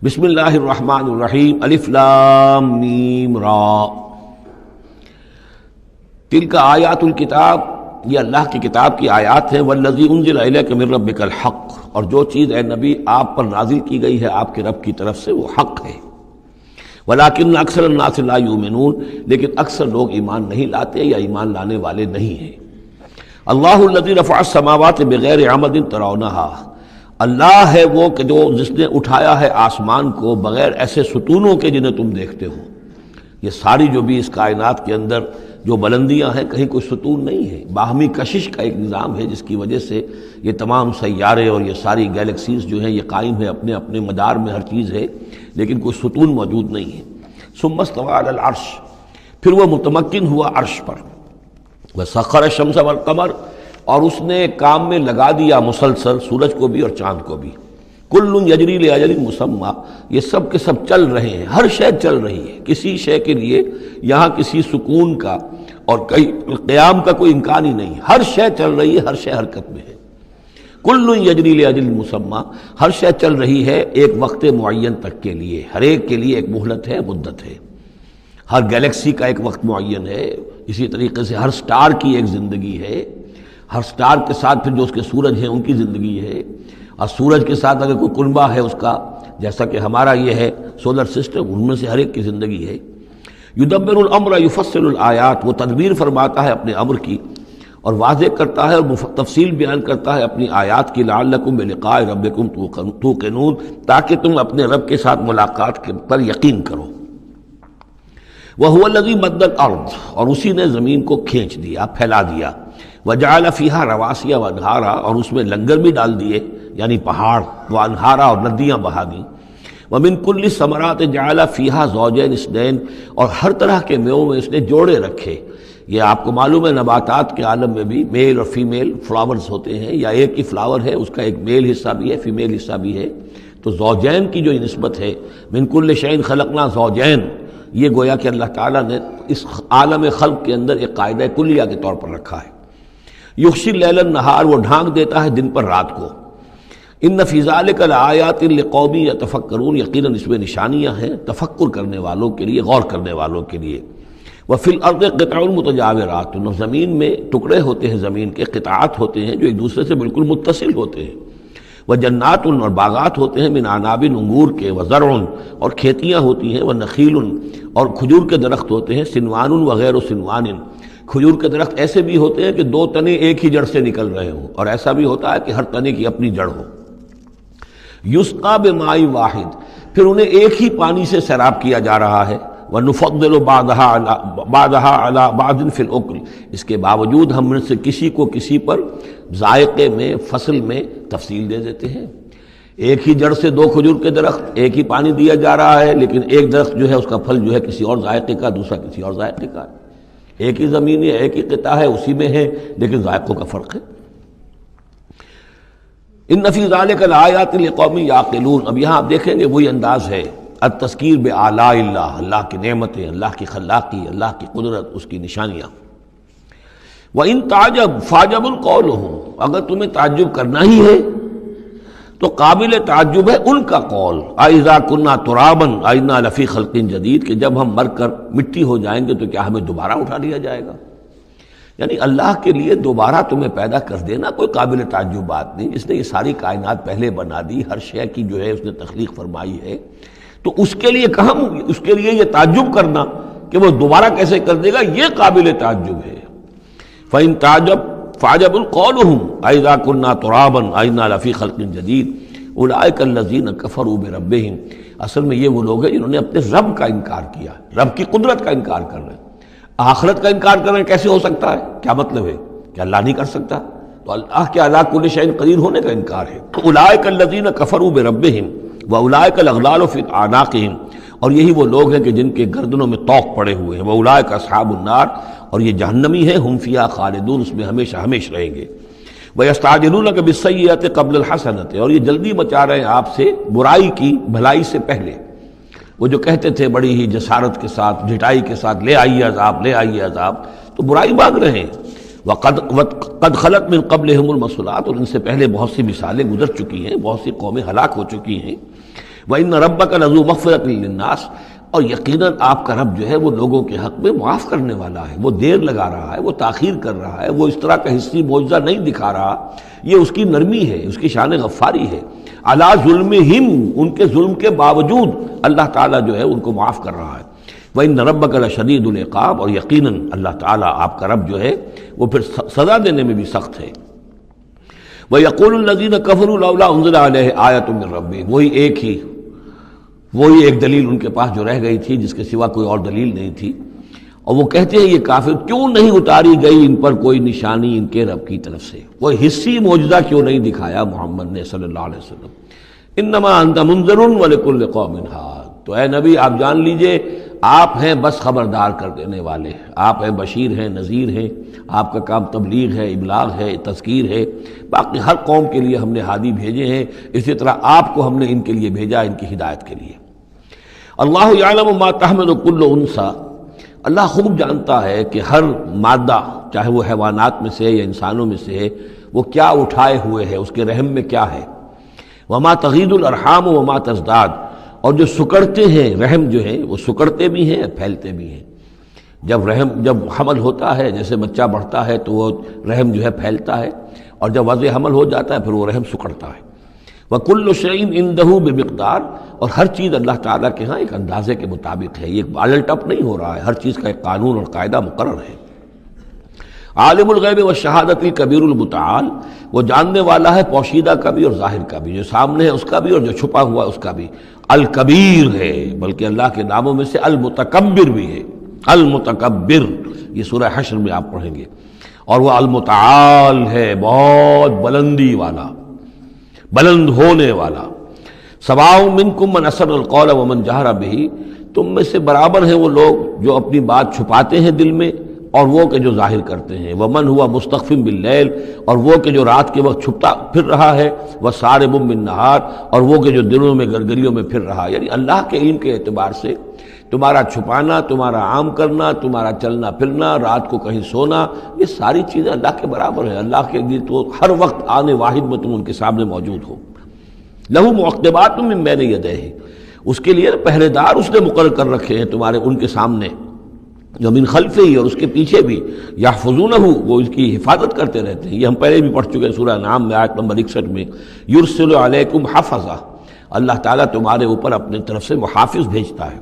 بسم اللہ الرحمن الرحیم الف لام میم را تلک آیات الکتاب، یہ اللہ کی کتاب کی آیات ہیں، والذی انزل الیک من ربک الحق، اور جو چیز اے نبی آپ پر نازل کی گئی ہے آپ کے رب کی طرف سے وہ حق ہے، ولکن اکثر الناس لا یؤمنون، لیکن اکثر لوگ ایمان نہیں لاتے یا ایمان لانے والے نہیں ہیں۔ اللہ الذی رفع السماوات بغیر عمد ترونها، اللہ ہے وہ کہ جس نے اٹھایا ہے آسمان کو بغیر ایسے ستونوں کے جنہیں تم دیکھتے ہو۔ یہ ساری جو بھی اس کائنات کے اندر جو بلندیاں ہیں کہیں کوئی ستون نہیں ہے، باہمی کشش کا ایک نظام ہے جس کی وجہ سے یہ تمام سیارے اور یہ ساری گیلیکسیز جو ہیں یہ قائم ہے، اپنے اپنے مدار میں ہر چیز ہے، لیکن کوئی ستون موجود نہیں ہے۔ ثم استوى علی العرش، پھر وہ متمکن ہوا عرش پر، وسخر الشمس والقمر، اور اس نے کام میں لگا دیا مسلسل سورج کو بھی اور چاند کو بھی، کل یجری لاجل مسمى، یہ سب کے سب چل رہے ہیں، ہر شے چل رہی ہے، کسی شے کے لیے یہاں کسی سکون کا اور قیام کا کوئی امکان ہی نہیں، ہر شے چل رہی ہے، ہر شے حرکت میں ہے۔ کل یجری لاجل مسمى، ہر شے چل رہی ہے ایک وقت معین تک کے لیے، ہر ایک کے لیے ایک مہلت ہے، مدت ہے، ہر گیلیکسی کا ایک وقت معین ہے، اسی طریقے سے ہر سٹار کی ایک زندگی ہے، ہر سٹار کے ساتھ پھر جو اس کے سورج ہیں ان کی زندگی ہے، اور سورج کے ساتھ اگر کوئی کنبہ ہے اس کا، جیسا کہ ہمارا یہ ہے سولر سسٹم، ان میں سے ہر ایک کی زندگی ہے۔ یدبر الامر یفصل الآیات، وہ تدبیر فرماتا ہے اپنے امر کی اور واضح کرتا ہے اور تفصیل بیان کرتا ہے اپنی آیات کی، لعلکم بلقاء ربکم توقنون، تاکہ تم اپنے رب کے ساتھ ملاقات پر یقین کرو۔ وَهُوَ الَّذِي مَدَّ الْأَرْضَ، اور اسی نے زمین کو کھینچ دیا، پھیلا دیا، وَجَعَلَ فِيهَا رَوَاسِيَ وَأَنْهَارًا، اور اس میں لنگر بھی ڈال دیے یعنی پہاڑ، وَأَنْهَارًا، اور ندیاں بہا دیں، وَمِن كُلِّ الثَّمَرَاتِ جَعَلَ فِيهَا زَوْجَيْنِ اثْنَيْنِ، اور ہر طرح کے میووں میں اس نے جوڑے رکھے۔ یہ آپ کو معلوم ہے نباتات کے عالم میں بھی میل اور فیمیل فلاورز ہوتے ہیں، یا ایک ہی فلاور ہے اس کا ایک میل حصہ بھی ہے فیمیل حصہ بھی ہے، تو زوجین کی جو نسبت ہے، مِن كُلِّ شَيْءٍ خَلَقْنَا زَوْجَيْن، یہ گویا کہ اللہ تعالیٰ نے اس عالم خلق کے اندر ایک قاعدہ کلیہ کے طور پر رکھا ہے۔ یغشی اللیل النہار، وہ ڈھانک دیتا ہے دن پر رات کو۔ ان فی ذلک لآیات لقوم یتفکرون، یقیناً اس میں نشانیاں ہیں تفکر کرنے والوں کے لیے، غور کرنے والوں کے لیے۔ وفی الارض قطع متجاورات، زمین میں ٹکڑے ہوتے ہیں، زمین کے قطعات ہوتے ہیں جو ایک دوسرے سے بالکل متصل ہوتے ہیں۔ وجنات، اور باغات ہوتے ہیں، من اعناب، انگور کے، وزرع، اور کھیتیاں ہوتی ہیں، ونخیل، اور کھجور کے درخت ہوتے ہیں، سنوان وغیر سنوان، کھجور کے درخت ایسے بھی ہوتے ہیں کہ دو تنے ایک ہی جڑ سے نکل رہے ہوں، اور ایسا بھی ہوتا ہے کہ ہر تنے کی اپنی جڑ ہو۔ یسقا بماء واحد، پھر انہیں ایک ہی پانی سے سیراب کیا جا رہا ہے۔ وَنُفَضِّلُ بَعْضَهَا عَلَى بَعْضٍ فِي الْأُكْلِ، اس کے باوجود ہم ان سے کسی کو کسی پر ذائقے میں، فصل میں تفصیل دے دیتے ہیں۔ ایک ہی جڑ سے دو کھجور کے درخت، ایک ہی پانی دیا جا رہا ہے، لیکن ایک درخت جو ہے اس کا پھل جو ہے کسی اور ذائقے کا، دوسرا کسی اور ذائقے کا ہے۔ ایک ہی زمین ہے، ایک ہی قطعہ ہے، اسی میں ہے، لیکن ذائقوں کا فرق ہے۔ ان فی ذلک لآیات لقوم یعقلون، اب یہاں آپ دیکھیں گے وہی انداز ہے، التذکیر بآلاء اللہ، اللہ کی نعمتیں، اللہ کی خلاقی، اللہ کی قدرت، اس کی نشانیاں۔ وَإِن تَعْجَبْ فَعْجَبٌ قَوْلُهُمْ، اگر تمہیں تعجب کرنا ہی ہے تو قابل تعجب ہے ان کا قول، اَإِذَا كُنَّا تُرَابًا أَإِنَّا لَفِي خَلْقٍ جَدِيدٍ، کہ جب ہم مر کر مٹی ہو جائیں گے تو کیا ہمیں دوبارہ اٹھا لیا جائے گا؟ یعنی اللہ کے لیے دوبارہ تمہیں پیدا کر دینا کوئی قابل تعجب بات نہیں، جس نے یہ ساری کائنات پہلے بنا دی، ہر شے کی جو ہے اس نے تخلیق فرمائی ہے، تو اس کے لیے کہاں، اس کے لیے یہ تعجب کرنا کہ وہ دوبارہ کیسے کر دے گا، یہ قابل تعجب ہے۔ فَإِن تَعْجَبْ فَعْجَبٌ قَوْلُهُمْ أَإِذَا كُنَّا تُرَابًا أَإِنَّا لَفِي خَلْقٍ جَدِيدٍ أُولَٰئِكَ الَّذِينَ كَفَرُوا بِرَبِّهِمْ، اصل میں یہ وہ لوگ ہیں جنہوں نے اپنے رب کا انکار کیا، رب کی قدرت کا انکار کر رہے ہیں، آخرت کا انکار کر رہے ہیں۔ کیسے ہو سکتا ہے؟ کیا مطلب ہے کہ اللہ نہیں کر سکتا؟ تو اللہ کے علی کل شیء قدیر ہونے کا انکار ہے۔ أُولَٰئِكَ الَّذِينَ كَفَرُوا بِرَبِّهِمْ وَأُولَٰئِكَ الْأَغْلَالُ فِي أَعْنَاقِهِمْ، اور یہی وہ لوگ ہیں کہ جن کے گردنوں میں طوق پڑے ہوئے ہیں، وَأُولَٰئِكَ أَصْحَابُ النَّارِ، اور یہ جہنمی ہیں، ہم فیہا خالدون، اس میں ہمیشہ ہمیشہ رہیں گے۔ وَيَسْتَعْجِلُونَكَ بِالسَّيِّئَةِ قَبْلَ الْحَسَنَةِ، اور یہ جلدی مچا رہے ہیں آپ سے برائی کی بھلائی سے پہلے۔ وہ جو کہتے تھے بڑی ہی جسارت کے ساتھ، جھٹائی کے ساتھ، لے آئیے عذاب، لے آئیے عذاب، تو برائی بھاگ رہے ہیں۔ وَقَدْ خَلَتْ مِن قَبْلِهِمُ الْمَثُلَاتُ، اور ان سے پہلے بہت سی مثالیں گزر چکی ہیں، بہت سی قومیں ہلاک ہو چکی ہیں۔ وَإِنَّ رَبَّكَ لَذُو مَغْفِرَةٍ لِلنَّاسِ، اور یقیناً آپ کا رب جو ہے وہ لوگوں کے حق میں معاف کرنے والا ہے، وہ دیر لگا رہا ہے، وہ تاخیر کر رہا ہے، وہ اس طرح کا حصی معجزہ نہیں دکھا رہا، یہ اس کی نرمی ہے، اس کی شان غفاری ہے۔ علی ظلمہم، ان کے ظلم کے باوجود اللہ تعالیٰ جو ہے ان کو معاف کر رہا ہے۔ وَإِنَّ رَبَّكَ لَشَدِيدُ الْعِقَابِ، اور یقیناً اللہ تعالیٰ آپ کا رب جو ہے وہ پھر سزا دینے میں بھی سخت ہے۔ وَيَقُولُ الَّذِينَ كَفَرُوا لَوْلَا أُنزِلَ عَلَيْهِ آيَةٌ مِّن رَّبِّهِ، وہی ایک دلیل ان کے پاس جو رہ گئی تھی جس کے سوا کوئی اور دلیل نہیں تھی، اور وہ کہتے ہیں یہ کافر کیوں نہیں اتاری گئی ان پر کوئی نشانی ان کے رب کی طرف سے، وہ حصی معجزہ کیوں نہیں دکھایا محمد نے صلی اللہ علیہ وسلم۔ انما انت منذر ولکل قوم ہاد، تو اے نبی آپ جان لیجئے آپ ہیں بس خبردار کر دینے والے، آپ ہیں بشیر ہیں، نذیر ہیں، آپ کا کام تبلیغ ہے، ابلاغ ہے، تذکیر ہے، باقی ہر قوم کے لیے ہم نے ہادی بھیجے ہیں، اسی طرح آپ کو ہم نے ان کے لیے بھیجا، ان کی ہدایت کے لیے۔ اللہ یعلم ما تحمل کل انثی، اللہ خوب جانتا ہے کہ ہر مادہ چاہے وہ حیوانات میں سے یا انسانوں میں سے ہے وہ کیا اٹھائے ہوئے ہے، اس کے رحم میں کیا ہے۔ وما تغید الارحام وما تزداد، اور جو سکڑتے ہیں رحم جو ہے وہ سکڑتے بھی ہیں پھیلتے بھی ہیں۔ جب حمل ہوتا ہے، جیسے بچہ بڑھتا ہے تو وہ رحم جو ہے پھیلتا ہے، اور جب وضع حمل ہو جاتا ہے پھر وہ رحم سکڑتا ہے۔ وَكُلُّ شَيْءٍ عِندَهُ بِمِقْدَارٍ، اور ہر چیز اللہ تعالیٰ کے ہاں ایک اندازے کے مطابق ہے، یہ الٹ اپ نہیں ہو رہا ہے، ہر چیز کا ایک قانون اور قاعدہ مقرر ہے۔ عالم الغیب والشہادۃ الکبیر المتعال، وہ جاننے والا ہے پوشیدہ کا بھی اور ظاہر کا بھی، جو سامنے ہے اس کا بھی اور جو چھپا ہوا اس کا بھی۔ الکبیر ہے، بلکہ اللہ کے ناموں میں سے المتکبر بھی ہے، المتکبر، یہ سورہ حشر میں آپ پڑھیں گے۔ اور وہ المتعال ہے، بہت بلندی والا، بلند ہونے والا۔ سواء منکم من اسر القول ومن جہر بہ، تم میں سے برابر ہیں وہ لوگ جو اپنی بات چھپاتے ہیں دل میں اور وہ کہ جو ظاہر کرتے ہیں۔ ومن ہوا مستخف باللیل، اور وہ کہ جو رات کے وقت چھپتا پھر رہا ہے، وسارب بالنہار، اور وہ کہ جو دنوں میں گرگریوں میں پھر رہا ہے۔ یعنی اللہ کے علم کے اعتبار سے تمہارا چھپانا، تمہارا عام کرنا، تمہارا چلنا پھرنا، رات کو کہیں سونا، یہ ساری چیزیں اللہ کے برابر ہیں۔ اللہ کے لیے تو ہر وقت آنے واحد میں تم ان کے سامنے موجود ہو۔ لہو معقبات من بین یدیہ، اس کے لیے پہرے دار اس نے مقرر کر رکھے ہیں تمہارے ان کے سامنے، جو من خلفہ ہی، اور اس کے پیچھے بھی، یحفظونہ، وہ اس کی حفاظت کرتے رہتے ہیں۔ یہ ہم پہلے بھی پڑھ چکے ہیں سورہ انعام میں آیت نمبر 61 میں، یرسل علیکم حفظہ، اللہ تعالیٰ تمہارے اوپر اپنے طرف سے محافظ بھیجتا ہے۔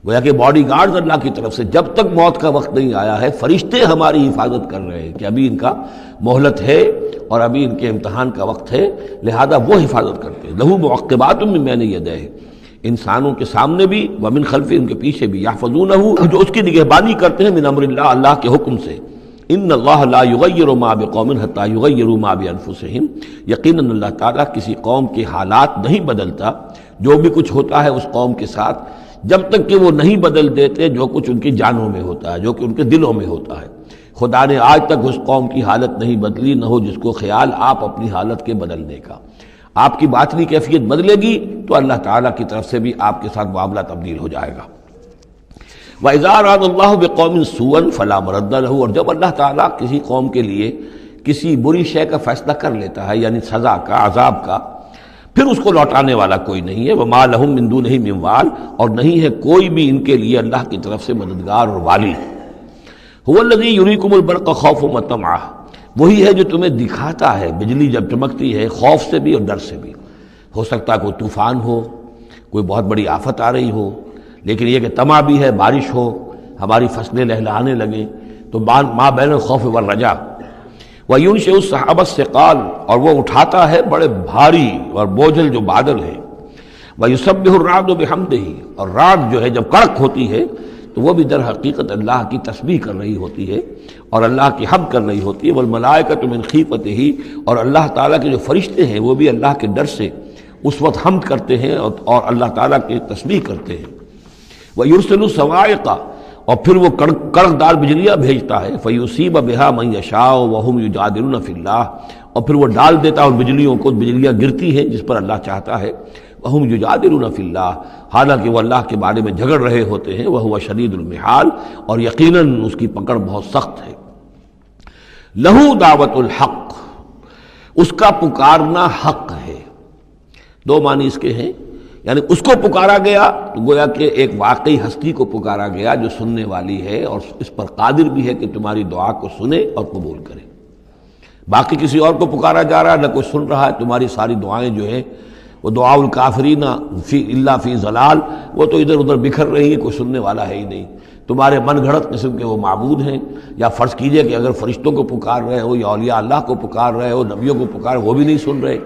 گویا کہ باڈی گارڈز اللہ کی طرف سے، جب تک موت کا وقت نہیں آیا ہے فرشتے ہماری حفاظت کر رہے ہیں کہ ابھی ان کا مہلت ہے اور ابھی ان کے امتحان کا وقت ہے، لہذا وہ حفاظت کرتے ہیں۔ لہو معقبات من بین یدیہ، انسانوں کے سامنے بھی، ومن خلفہ، ان کے پیچھے بھی، یحفظونہ، جو اس کی نگہبانی کرتے ہیں، من امر اللہ، اللہ کے حکم سے۔ ان اللہ لا یغیر ما بقوم حتی یغیروا ما بانفسہم، یقیناً اللہ تعالیٰ کسی قوم کے حالات نہیں بدلتا، جو بھی کچھ ہوتا ہے اس قوم کے ساتھ، جب تک کہ وہ نہیں بدل دیتے جو کچھ ان کی جانوں میں ہوتا ہے، جو کہ ان کے دلوں میں ہوتا ہے۔ خدا نے آج تک اس قوم کی حالت نہیں بدلی، نہ ہو جس کو خیال آپ اپنی حالت کے بدلنے کا۔ آپ کی باطنی کیفیت بدلے گی تو اللہ تعالیٰ کی طرف سے بھی آپ کے ساتھ معاملہ تبدیل ہو جائے گا۔ وَإِذَا أَرَادَ اللَّهُ بِقَوْمٍ سُوءًا فَلَا مَرَدَّ لَهُ، اور جب اللہ تعالیٰ کسی قوم کے لیے کسی بری شے کا فیصلہ کر لیتا ہے، یعنی سزا کا، عذاب کا، پھر اس کو لوٹانے والا کوئی نہیں ہے۔ وَمَا لَهُم مِّن دُونِهِ مِن وَالٍ، اور نہیں ہے کوئی بھی ان کے لیے اللہ کی طرف سے مددگار اور والی۔ هُوَ الَّذِي يُرِيكُمُ الْبَرْقَ خَوْفًا وَطَمَعًا، وہی ہے جو تمہیں دکھاتا ہے بجلی جب چمکتی ہے، خوف سے بھی اور ڈر سے بھی۔ ہو سکتا ہے کوئی طوفان ہو، کوئی بہت بڑی آفت آ رہی ہو، لیکن یہ کہ طمع بھی ہے، بارش ہو، ہماری فصلیں لہلہانے لگیں، تو ما بین الخوف والرجاء۔ وَيُنشِئُ السَّحَابَ الثِّقَالَ، اور وہ اٹھاتا ہے بڑے بھاری اور بوجھل جو بادل ہیں۔ وَيُسَبِّحُ الرَّعْدُ بِحَمْدِهِ، اور رعد جو ہے جب کڑک ہوتی ہے تو وہ بھی در حقیقت اللہ کی تسبیح کر رہی ہوتی ہے اور اللہ کی حمد کر رہی ہوتی ہے۔ وَالْمَلَائِكَةُ مِنْ خِیفَتِهِ، اور اللہ تعالیٰ کے جو فرشتے ہیں وہ بھی اللہ کے ڈر سے اس وقت حمد کرتے ہیں اور اللہ تعالیٰ کی تسبیح کرتے ہیں۔ وَيُرْسِلُ الصَّوَاعِقَ، اور پھر وہ کڑک دار بجلیاں بھیجتا ہے۔ فَيُصِيبَ بِهَا مَن يَشَاءُ وَهُمْ يُجَادِلُونَ فِي اللَّهِ، اور پھر وہ ڈال دیتا ہے ان بجلیوں کو، بجلیاں گرتی ہیں جس پر اللہ چاہتا ہے۔ وَهُمْ يُجَادِلُونَ فِي اللَّهِ، حالانکہ وہ اللہ کے بارے میں جھگڑ رہے ہوتے ہیں۔ وَهُوَ شَدِيدُ الْمِحَالِ، اور یقیناً اس کی پکڑ بہت سخت ہے۔ لَهُ دعوت الحق، اس کا پکارنا حق ہے۔ دو معنی اس کے ہیں، یعنی اس کو پکارا گیا تو گویا کہ ایک واقعی ہستی کو پکارا گیا جو سننے والی ہے اور اس پر قادر بھی ہے کہ تمہاری دعا کو سنے اور قبول کرے۔ باقی کسی اور کو پکارا جا رہا ہے، نہ کوئی سن رہا ہے، تمہاری ساری دعائیں جو ہیں وہ دعاء الکافرین فی الا فی ضلال، وہ تو ادھر ادھر بکھر رہی ہے، کوئی سننے والا ہے ہی نہیں۔ تمہارے من گھڑت قسم کے وہ معبود ہیں، یا فرض کیجئے کہ اگر فرشتوں کو پکار رہے ہو یا اولیاء اللہ کو پکار رہے ہو، نبیوں کو پکار، وہ بھی نہیں سن رہے،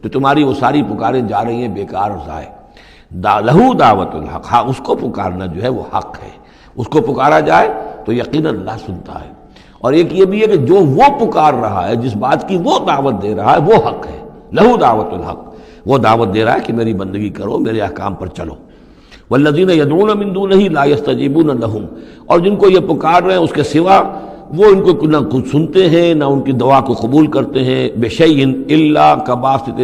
تو تمہاری وہ ساری پکاریں جا رہی ہیں بیکار اور ضائع۔ لہو دعوت الحق، ہاں اس کو پکارنا جو ہے وہ حق ہے، اس کو پکارا جائے تو یقیناً اللہ سنتا ہے۔ اور ایک یہ بھی ہے کہ جو وہ پکار رہا ہے، جس بات کی وہ دعوت دے رہا ہے، وہ حق ہے۔ لہو دعوت الحق، وہ دعوت دے رہا ہے کہ میری بندگی کرو، میرے احکام پر چلو۔ والذین یدعون من دونہ لا یستجیبون لہم، اور جن کو یہ پکار رہے ہیں اس کے سوا وہ ان کو نہ کچھ سنتے ہیں نہ ان کی دعا کو قبول کرتے ہیں۔ بشیء الا کباسط،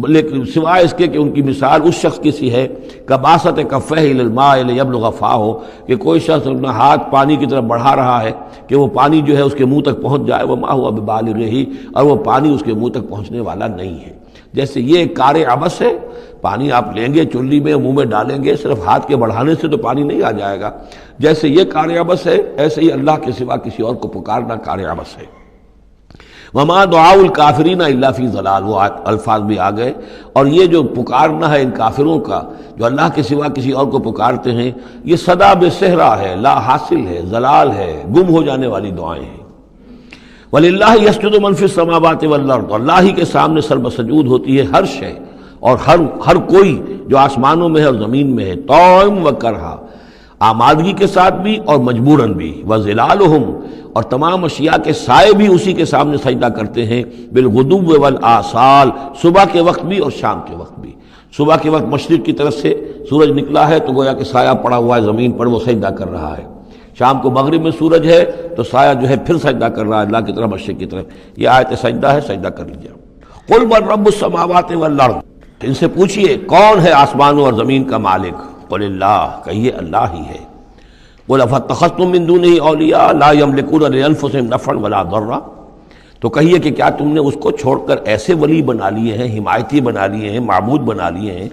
لیکن سوائے اس کے کہ ان کی مثال اس شخص کی سی ہے کباسط کفہ الی الماء لیبلغ فاہ، کہ کوئی شخص اپنا ہاتھ پانی کی طرف بڑھا رہا ہے کہ وہ پانی جو ہے اس کے منہ تک پہنچ جائے، وما هو ببالغہ، اور وہ پانی اس کے منہ تک پہنچنے والا نہیں ہے۔ جیسے یہ ایک کار عبث ہے، پانی آپ لیں گے چلی میں منہ میں ڈالیں گے، صرف ہاتھ کے بڑھانے سے تو پانی نہیں آ جائے گا، جیسے یہ کار عبث ہے ایسے ہی اللہ کے سوا کسی اور کو پکارنا کار عبث ہے۔ وما دعاء الکافرین الا فی ضلال، وہ الفاظ بھی آ گئے۔ اور یہ جو پکارنا ہے ان کافروں کا جو اللہ کے سوا کسی اور کو پکارتے ہیں، یہ صدا بے صحرا ہے، لا حاصل ہے، ضلال ہے، گم ہو جانے والی دعائیں ہیں۔ وَلِلَّهِ يَسْجُدُ مَن فِي السَّمَاوَاتِ وَالْأَرْضِ، اللہ ہی کے سامنے سر بسجود ہوتی ہے ہر شے اور ہر کوئی جو آسمانوں میں ہے اور زمین میں ہے، طوعاً وکرہا، آمادگی کے ساتھ بھی اور مجبوراً بھی، وَظِلَالُهُمْ، اور تمام اشیاء کے سائے بھی اسی کے سامنے سجدہ کرتے ہیں، بالغدو والآصال، صبح کے وقت بھی اور شام کے وقت بھی۔ صبح کے وقت مشرق کی طرف سے سورج نکلا ہے تو گویا کہ سایہ پڑا ہوا ہے زمین پر، وہ سجدہ کر رہا ہے۔ شام کو مغرب میں سورج ہے تو سایہ جو ہے پھر سجدہ کر رہا ہے اللہ کی طرف، مشرق کی طرف۔ یہ آیت سجدہ ہے، سجدہ کر لیجیے۔ قل من رب السماوات والارض، ان سے پوچھئے کون ہے آسمانوں اور زمین کا مالک؟ قل اللہ، کہیے اللہ ہی ہے۔ قل افاتخذتم من دونہ اولیاء لا یملکون لانفسہم نفعا ولا ضرا، تو کہیے کہ کیا تم نے اس کو چھوڑ کر ایسے ولی بنا لیے ہیں، حمایتی بنا لیے ہیں، معبود بنا لیے ہیں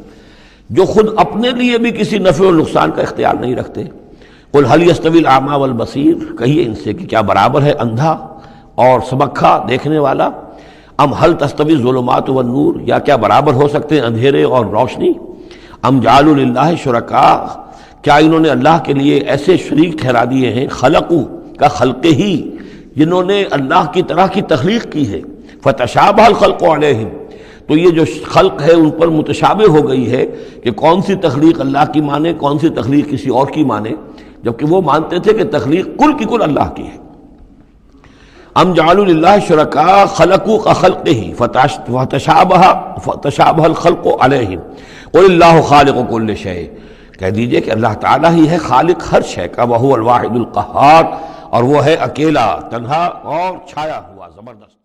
جو خود اپنے لیے بھی کسی نفع و نقصان کا اختیار نہیں رکھتے؟ قل هل يستوي الاعمى والبصیر، کہیے ان سے کہ کیا برابر ہے اندھا اور سبکھا دیکھنے والا؟ ام هل تستوي الظلمات والنور، یا کیا برابر ہو سکتے ہیں اندھیرے اور روشنی؟ ام جعلوا للہ شرکاء، کیا انہوں نے اللہ کے لیے ایسے شریک ٹھہرا دیے ہیں، خلقوا کا خلق ہی، جنہوں نے اللہ کی طرح کی تخلیق کی ہے، فتشابہ الخلق علیہم، تو یہ جو خلق ہے ان پر متشابہ ہو گئی ہے کہ کون سی تخلیق اللہ کی مانے، کون سی تخلیق کسی اور کی مانے، جبکہ وہ مانتے تھے کہ تخلیق کل کی کل اللہ کی ہے۔ ام جعلوا للہ شرکاء خلقوا كخلقہ فتشابہ الخلق علیہم قل اللہ خالق کل شیء، کہہ دیجئے کہ اللہ تعالیٰ ہی ہے خالق ہر شے کا، وہو الواحد القہار، اور وہ ہے اکیلا، تنہا اور چھایا ہوا، زبردست۔